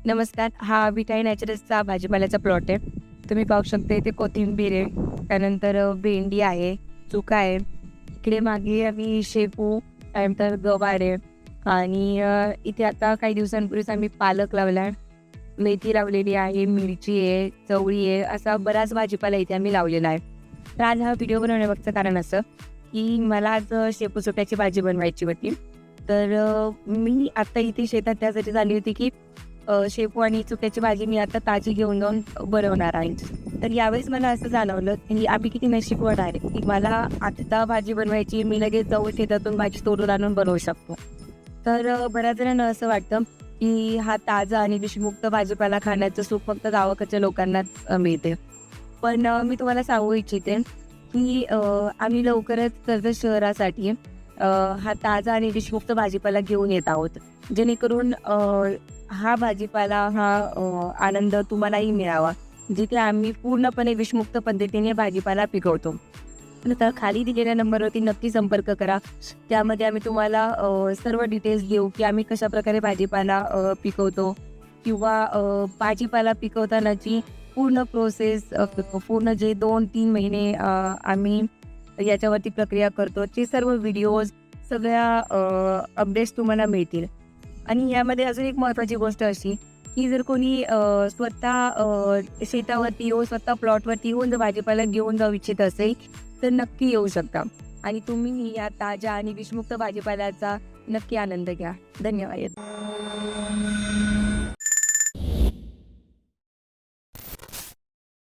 नमस्कार. हा विठाई नॅचरल्सचा भाजीपाल्याचा प्लॉट आहे. तुम्ही पाहू शकता इथे कोथिंबीर आहे, त्यानंतर भेंडी आहे, चुका आहे. इकडे मागे आम्ही शेपू, त्यानंतर गवार आहे आणि इथे आता काही दिवसांपूर्वीच आम्ही पालक लावला आहे, मेथी लावलेली आहे, मिरची आहे, चवळी आहे, असा बराच भाजीपाला इथे आम्ही लावलेला आहे. तर आज हा व्हिडिओ बनवण्यामागचं कारण असं, की मला आज शेपू चुक्याची भाजी बनवायची होती. तर मी आता इथे शेतात त्यासाठी झाली होती, की शेपू आणि चुक्याची भाजी मी आता ताजी घेऊन जाऊन बनवणार आहे. तर यावेळेस मला असं जाणवलं, की आम्ही किती नशीबवान आहे, की मला आता भाजी बनवायची, मी लगेच जाऊन शेतातून भाजी तोडून आणून बनवू शकतो. तर बऱ्याच जणांना असं वाटतं, की हा ताजा आणि विषमुक्त भाजीपाला खाण्याचं सुख फक्त गावाकडच्या लोकांनाच मिळते. पण मी तुम्हाला सांगू इच्छिते, की आम्ही लवकरच कर्जत शहरासाठी हा ताजा आणि विषमुक्त भाजीपाला घेऊन येत आहोत. जेणेकरून हा भाजीपाला आनंद तुम्हालाही मिळावा. जिथे आम्ही पूर्णपणे विषमुक्त पद्धतीने भाजीपाला पिकवतो. तर खाली दिलेल्या नंबरवरती नक्की संपर्क करा. त्यामध्ये आम्ही तुम्हाला सर्व डिटेल्स देऊ, की आम्ही कशाप्रकारे भाजीपाला पिकवतो किंवा भाजीपाला पिकवतानाची पूर्ण प्रोसेस, पूर्ण जे 2-3 महिने आम्ही याच्यावरती प्रक्रिया करतो, ते सर्व व्हिडिओज, सगळ्या अपडेट्स तुम्हाला मिळतील. आणि यामध्ये अजून एक महत्त्वाची गोष्ट अशी, की जर कोणी स्वतः शेतावरती येऊन, स्वतः प्लॉटवरती येऊन जर भाजीपाला घेऊन जाऊ इच्छित असेल, तर नक्की येऊ शकता आणि तुम्ही या ताज्या आणि विषमुक्त भाजीपाल्याचा नक्की आनंद घ्या. धन्यवाद.